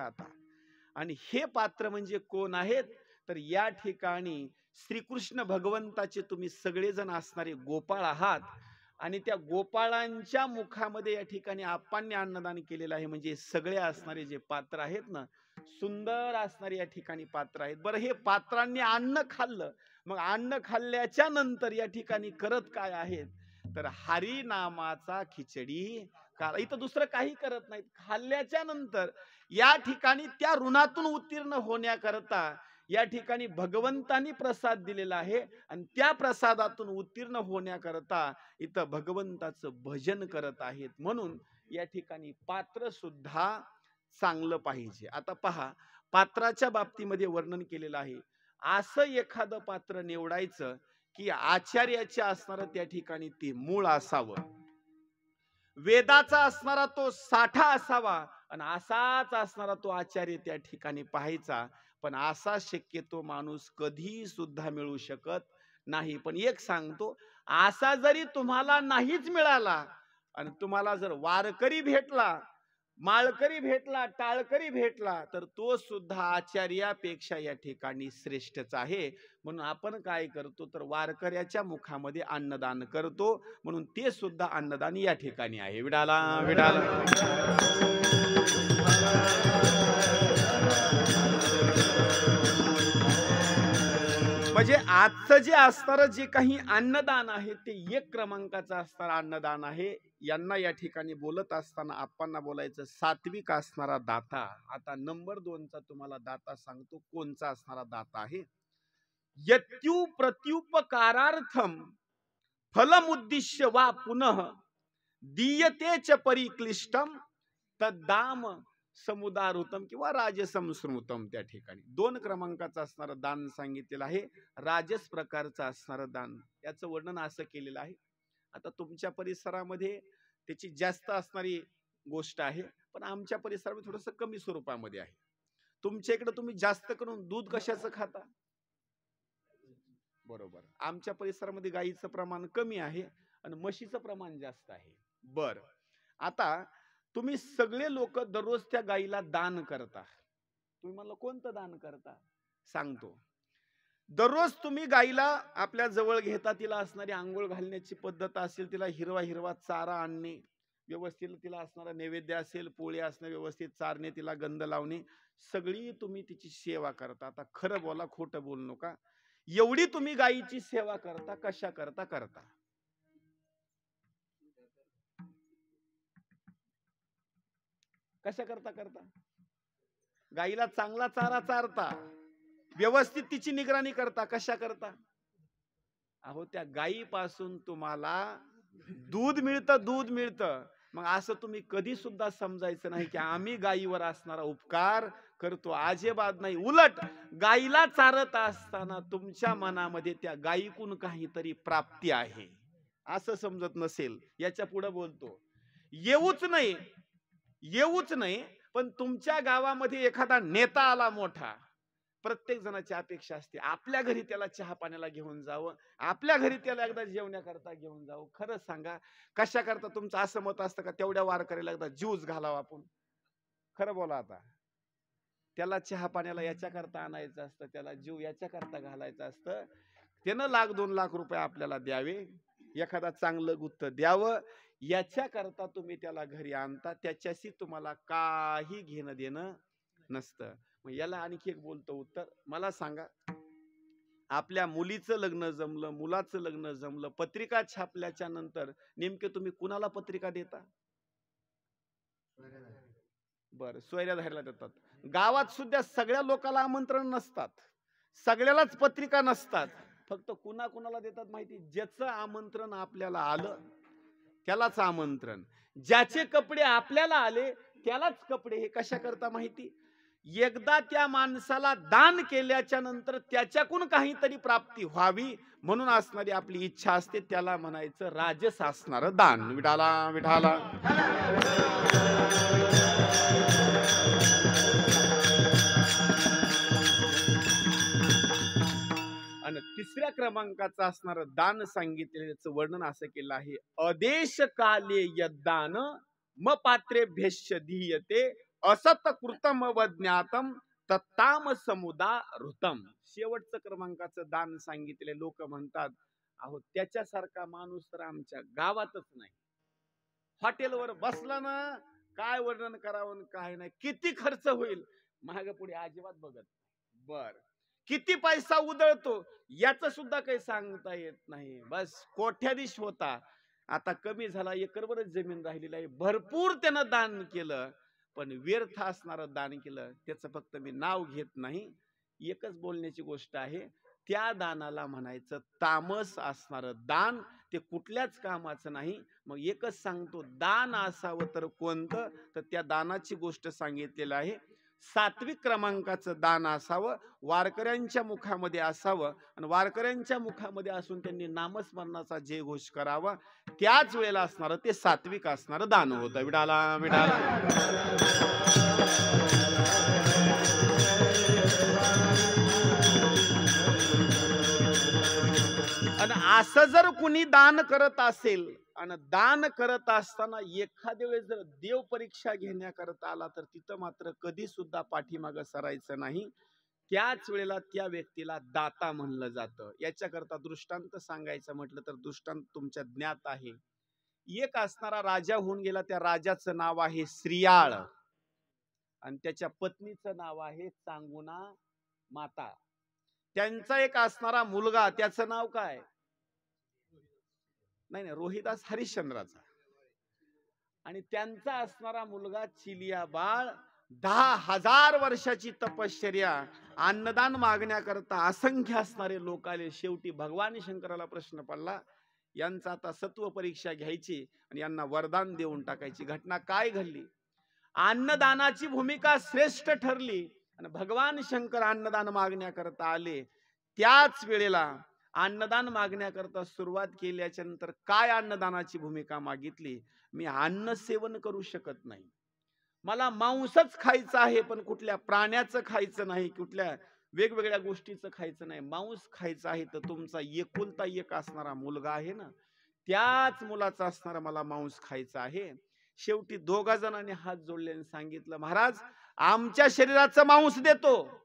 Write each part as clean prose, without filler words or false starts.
आता. आणि हे पात्र म्हणजे कोण आहेत तर या ठिकाणी श्रीकृष्ण भगवंताचे तुम्ही सगळेजण असणारे गोपाळ आहात. आणि त्या गोपाळांच्या मुखामध्ये या ठिकाणी आप्पांनी अन्नदान केलेलं आहे. म्हणजे सगळे असणारे जे पात्र आहेत ना, सुंदर असणारे या ठिकाणी पात्र आहेत. बरं, हे पात्रांनी अन्न खाल्लं, मग अन्न खाल्ल्याच्या नंतर या ठिकाणी करत काय आहेत तर हरी नामाचा खिचडी का, इथं दुसरं काही करत नाहीत. खाल्ल्याच्या नंतर या ठिकाणी त्या ऋणातून उत्तीर्ण होण्याकरता या ठिकाणी भगवंतांनी प्रसाद दिलेला आहे आणि त्या प्रसादातून उत्तीर्ण होण्याकरता इथं भगवंताचं भजन करत आहेत. म्हणून या ठिकाणी पात्र सुद्धा चांगलं पाहिजे. आता पहा, पात्राच्या बाबतीमध्ये वर्णन केलेलं आहे. असं एखादं पात्र निवडायचं की आचार्याचे असणारं त्या ठिकाणी ते मूळ असावं, वेदाचा असणारा तो साठा असावा आणि असाच असणारा तो आचार्य त्या ठिकाणी पाहायचा. पण असा शक्यतो माणूस कधी सुद्धा मिळू शकत नाही. पण एक सांगतो, असा जरी तुम्हाला नाहीच मिळाला आणि तुम्हाला जर वारकरी भेटला, माळकरी भेटला, टाळकरी भेटला तर तो सुद्धा आचार्यापेक्षा या ठिकाणी श्रेष्ठच आहे. म्हणून आपण काय करतो तर वारकऱ्याच्या मुखामध्ये अन्नदान करतो. म्हणून ते सुद्धा अन्नदान या ठिकाणी आहे. विडाला विडाला. म्हणजे आजचं जे असणारं जे काही अन्नदान आहे ते 1 क्रमांकाचं असणारं अन्नदान आहे. यांना या ठिकाणी बोलत असताना आप्पांना बोलायचं सात्विक असणारा दाता. आता नंबर 2चा तुम्हाला दाता सांगतो कोणचा असणारा दाता आहे. यत्यु प्रत्युपकारार्थम फलमुद्दिश्य वा पुनः दीयते च परिक्लिष्टम तद्दाम समुदारुतम किंवा राजसंस्मृतम. त्या ठिकाणी 2 क्रमांकाचं असणारं दान सांगितलेलं आहे. राजस प्रकारचं असणारं दान, याचं वर्णन असं केलेलं आहे. आता तुमच्या परिसरामध्ये त्याची जास्त असणारी गोष्ट आहे, पण आमच्या परिसरामध्ये थोडंसं कमी स्वरूपामध्ये आहे. तुमच्या इकडे तुम्ही जास्त करून दूध कशाचं खाता? बरोबर. आमच्या परिसरामध्ये गाईचं प्रमाण कमी आहे आणि म्हशीचं प्रमाण जास्त आहे. बर, आता तुम्ही सगळे लोक दररोज त्या गाईला दान करता. तुम्ही म्हणलं कोणतं दान करता? सांगतो. दररोज तुम्ही गाईला आपल्या जवळ घेता, तिला असणारी आंघोळ घालण्याची पद्धत असेल, तिला हिरवा हिरवा चारा आणणे, व्यवस्थित तिला असणारा नैवेद्य असेल, पोळी असणे, व्यवस्थित चारणे, तिला गंध लावणे, सगळी तुम्ही तिची सेवा करता. आता खरं बोला, खोटं बोलू नका. एवढी तुम्ही गायीची सेवा करता, कशा करता करता? कशा करता करता? गाईला चांगला चारा चारता, व्यवस्थित तिची निगराणी करता. कशा करता? अहो, त्या गायीपासून तुम्हाला दूध मिळतं, दूध मिळतं. मग असं तुम्ही कधी सुद्धा समजायचं नाही की आम्ही गायीवर असणारा उपकार करतो. अजिबात नाही. उलट गायीला चारत असताना तुमच्या मनामध्ये त्या गायीकून काहीतरी प्राप्ती आहे असं समजत नसेल, याच्या पुढे बोलतो. येऊच नाही, पण तुमच्या गावामध्ये एखादा नेता आला मोठा, प्रत्येक जणाची अपेक्षा असते आपल्या घरी त्याला चहा पाण्याला घेऊन जावं, आपल्या घरी त्याला एकदा जेवण्याकरता घेऊन जावं. खरं सांगा, कशा करता? तुमचं असं मत असतं का तेवढ्या वारकऱ्याला एकदा ज्यूस घालावा आपण? खरं बोला. आता त्याला चहा पाण्याला याच्या करता आणायचं असतं, त्याला जीव याच्या करता घालायचं असतं. त्यानं 1,00,000-2 लाख रुपये आपल्याला द्यावे, एखादा चांगलं गुत्त द्यावं, याच्या करता तुम्ही त्याला घरी आणता. त्याच्याशी तुम्हाला काही घेणं देणं नसतं. मग याला आणखी एक बोलतो उत्तर. मला सांगा, आपल्या मुलीचं लग्न जमलं, मुलाचं लग्न जमलं, पत्रिका छापल्याच्या नंतर नेमके तुम्ही कुणाला पत्रिका देता? बर, सोयऱ्या धायला देतात. गावात सुद्धा सगळ्या लोकांना आमंत्रण नसतात, सगळ्यालाच पत्रिका नसतात. फक्त कुणाला देतात माहिती? ज्याचं आमंत्रण आपल्याला आलं त्यालाच आमंत्रण, ज्याचे कपडे आपल्याला आले त्यालाच कपडे. हे कशा करता माहिती? एकदा त्या माणसाला दान केल्याच्या नंतर त्याच्याकडून काहीतरी प्राप्ती व्हावी म्हणून असणारी आपली इच्छा असते, त्याला म्हणायचं राजस असणारं दान. विठाला विठाला. आणि 3ऱ्या क्रमांकाचं असणारं दान सांगितलेलं वर्णन असं केलं आहे. अदेश काले यद्दान म पात्रे भेष्य दीयते असत कृतम वज्ञातम तत्ताम समुदा ऋतम. शेवटचं क्रमांकाचं दान सांगितले. लोक म्हणतात अहो त्याच्यासारखा माणूस तर आमच्या गावातच नाही. हॉटेलवर बसला ना काय वर्णन करावं काय नाही, किती खर्च होईल महाग पुढे अजिबात बघत. बर किती पैसा उधळतो याच सुद्धा काही सांगता येत नाही. बस कोट्याधीश होता, आता कमी झाला, एकरभरच जमीन राहिलेली आहे. भरपूर त्यानं दान केलं, पण व्यर्थ असणारं दान केलं. त्याचं फक्त मी नाव घेत नाही. एकच बोलण्याची गोष्ट आहे, त्या दानाला म्हणायचं तामस असणारं दान. ते कुठल्याच कामाचं नाही. मग एकच सांगतो, दान असावं तर कोणतं, तर त्या दानाची गोष्ट सांगितलेलं आहे. सात्विक क्रमांकाचं दान असावं, वारकऱ्यांच्या मुखामध्ये असावं, आणि वारकऱ्यांच्या मुखामध्ये असून त्यांनी नामस्मरणाचा जय घोष करावा. त्याच वेळेला असणारं ते सात्विक असणारं दान होतं. विडाला विडाला. आणि असं जर कुणी दान करत असेल, आणि दान करत असताना एखाद्या वेळेस जर देव परीक्षा घेण्याकरता आला, तर तिथं मात्र कधी सुद्धा पाठीमागं सरायचं नाही. त्याच वेळेला त्या व्यक्तीला दाता म्हणलं जातं. याच्याकरता दृष्टांत सांगायचं म्हटलं तर दृष्टांत तुमच्या ज्ञात आहे. एक असणारा राजा होऊन गेला. त्या राजाचं नाव आहे श्रियाळ, आणि त्याच्या पत्नीचं नाव आहे चांगुना माता. त्यांचा एक असणारा मुलगा, त्याचं नाव काय, नाही रोहिदास हरिश्चंद्राचा. आणि त्यांचा असणारा मुलगा चिलिया बाळ. 10,000 वर्षाची तपश्चर्या, अन्नदान मागण्याकरता असंख्य असणारे लोक आले. शेवटी भगवान शंकराला प्रश्न पडला, यांचा आता सत्व परीक्षा घ्यायची आणि यांना वरदान देऊन टाकायची. घटना काय घडली, अन्नदानाची भूमिका श्रेष्ठ ठरली आणि भगवान शंकर अन्नदान मागण्याकरता आले. त्याच वेळेला अन्नदान मागण्याकरता सुरुवात केल्याच्या नंतर काय अन्नदानाची भूमिका मागितली, मी अन्न सेवन करू शकत नाही, मला मांसच खायचं आहे, पण कुठल्या प्राण्याचं खायचं नाही, कुठल्या वेगवेगळ्या गोष्टीचं खायचं नाही, मांस खायचं आहे. तर तुमचा एकुलता एक असणारा मुलगा आहे ना, त्याच मुलाचा असणारा मला मांस खायचं आहे. शेवटी दोघा जणांनी हात जोडले आणि सांगितलं, महाराज आमच्या शरीराचं मांस देतो.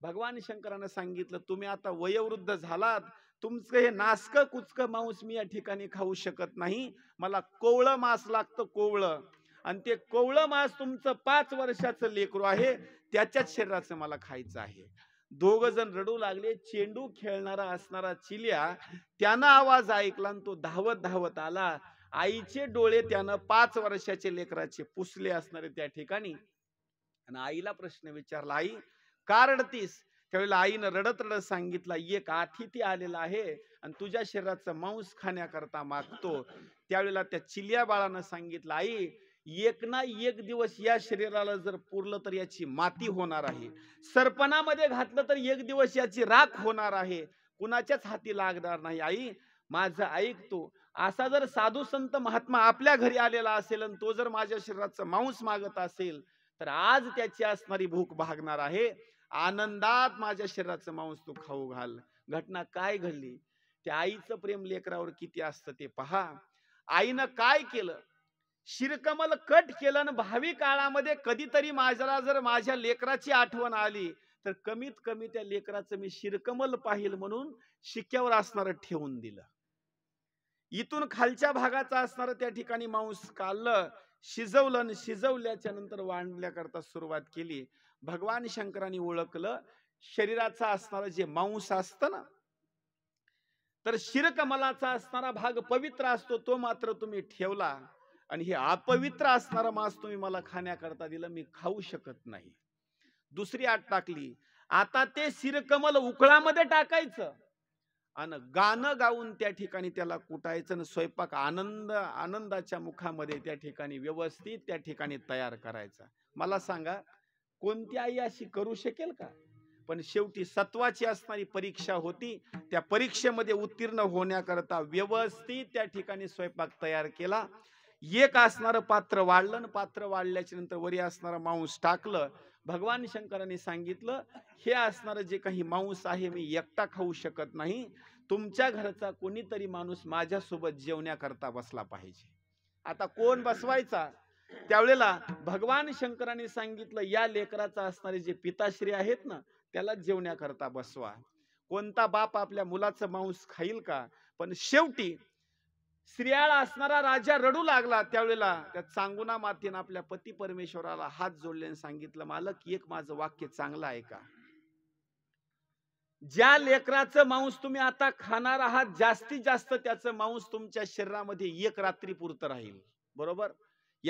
भगवान शंकराने सांगितलं, तुम्ही आता वयोवृद्ध झालात, तुमचं हे नासक कुचक मांस मी या ठिकाणी खाऊ शकत नाही. मला कोवळं मांस लागतं, कोवळं. आणि ते कोवळं मांस तुमचं 5 वर्षाचं लेकरू आहे, त्याच्याच शरीराचं मला खायचं आहे. दोघ जण रडू लागले. चेंडू खेळणारा असणारा चिल्या त्यानं आवाज ऐकला आणि तो धावत धावत आला. आईचे डोळे त्यानं 5 वर्षाचे लेकराचे पुसले असणारे त्या ठिकाणी. आणि आईला प्रश्न विचारला, आई का रडतीस? त्यावेळेला आईनं रडत रडत सांगितलं, एक अतिथी आलेला आहे आणि तुझ्या शरीराचं मांस खाण्याकरता मागतो. त्यावेळेला त्या चिल्या बाळानं सांगितलं, आई एक ना एक दिवस या शरीराला जर पुरलं तर याची माती होणार आहे, सरपणामध्ये घातलं तर एक दिवस याची राख होणार आहे, कुणाच्याच हाती लागणार नाही. आई माझं ऐकतो. असा जर साधू संत महात्मा आपल्या घरी आलेला असेल आणि तो जर माझ्या शरीराचं मांस मागत असेल, तर आज त्याची असणारी भूक भागणार आहे. आनंदात माझ्या शरीराचं मांस तू खाऊ घाल. घटना काय घडली, त्या आईचं प्रेम लेकरावर किती असतं ते पहा. आईनं काय केलं, शिरकमल कट केलं आणि भावी काळामध्ये कधीतरी माझ्याला जर माझ्या लेकराची आठवण आली तर कमीत कमी त्या लेकराचं मी शिरकमल पाहिल म्हणून शिक्यावर असणारं ठेवून दिलं. इथून खालच्या भागाचा असणारं त्या ठिकाणी मांस काढलं, शिजवलं आणि शिजवल्याच्या नंतर वाढण्याकरता सुरुवात केली. भगवान शंकरांनी ओळखलं, शरीराचा असणारं जे मांस असतं ना, तर शिरकमलाचा असणारा भाग पवित्र असतो, तो मात्र तुम्ही ठेवला आणि हे अपवित्र असणारा मांस तुम्ही मला खाण्याकरता दिलं, मी खाऊ शकत नाही. दुसरी आट टाकली. आता ते शिरकमल उकळामध्ये टाकायचं आणि गाणं गाऊन त्या ठिकाणी त्याला कुटायचं आणि स्वयंपाक आनंदाच्या मुखामध्ये त्या ठिकाणी व्यवस्थित त्या ठिकाणी तयार करायचा. मला सांगा कोणती आई अशी करू शकेल का? पण शेवटी सत्वाची असणारी परीक्षा होती. त्या परीक्षेमध्ये उत्तीर्ण होण्याकरता व्यवस्थित त्या ठिकाणी स्वयंपाक तयार केला. एक असणारं पात्र वाढलं आणि पात्र वाढल्याच्या नंतर वरी असणारं मांस टाकलं. भगवान शंकरांनी सांगितलं, हे असणारं जे काही मांस आहे मी एकटा खाऊ शकत नाही, तुमच्या घरचा कोणीतरी माणूस माझ्यासोबत जेवण्याकरता बसला पाहिजे. आता कोण बसवायचा? त्यावेळेला भगवान शंकरांनी सांगितलं, या लेकराचा असणारे जे पिताश्री आहेत ना, त्याला जेवण्याकरता बसवा. कोणता बाप आपल्या मुलाचं मांस खाईल का? पण शेवटी स्त्रियाळ असणारा राजा रडू लागला. त्यावेळेला त्या चांगुना मातेनं आपल्या पती परमेश्वराला हात जोडले आणि सांगितलं, मालक एक माझं वाक्य चांगलं ऐका. ज्या लेकराचं मांस तुम्ही आता खाणार आहात, जास्तीत जास्त त्याचं मांस तुमच्या शरीरामध्ये एक रात्री पुरतं राहील. बरोबर?